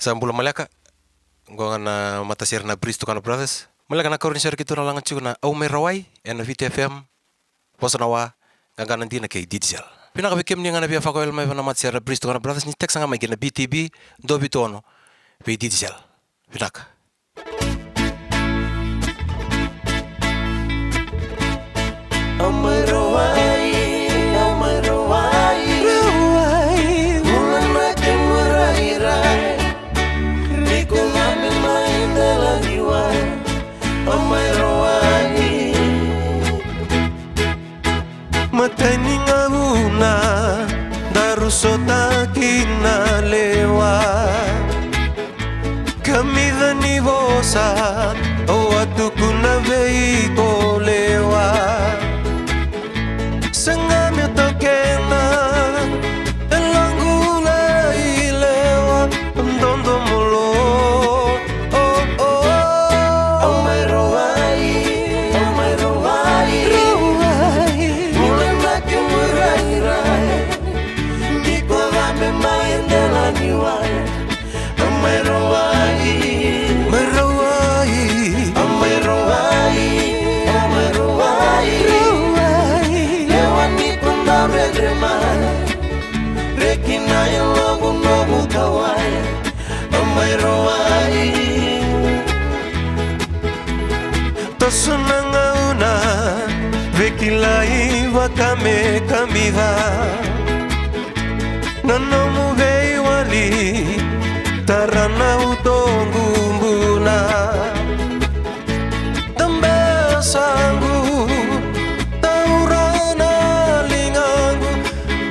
Sambula malaka ngona matasir na Bristo kana brothers. Malaka na karon share kitu na langan na au merawai en VTFM posanawa ngana ndina ke digital. Pinaka bikem ni ngana bia fakoel mai na matasir na Bristo kana brothers ni tek sanga mai gena BTB do bitono be digital. Pinaka. Mataninga una darusota kinalewa kamida ni vosa o atukuna veiko lewa sangame tokena elangula ilewa ndondo mulo oh oh Tosunanga una vekilai wakame kamida Nanomu vei wali tarana utongumbuna Tambe sangu taurana lingangu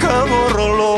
kaborolo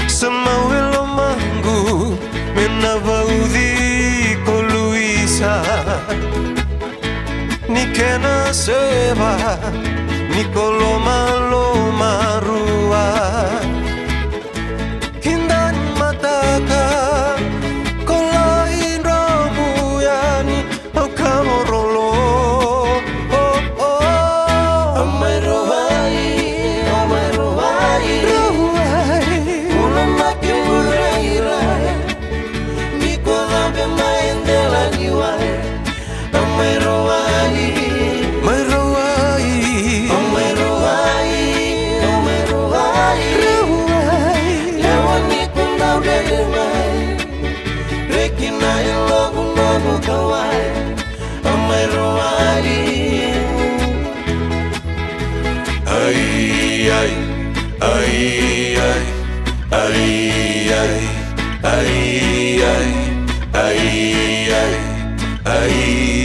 Semawelo mangu menavaudi koluisa Nikena seba Nikoloma loma rua Kindan mataka Kolain ramuyani Au kamorolo oh oh Ay ay ay ay ay ay ay ay ay ay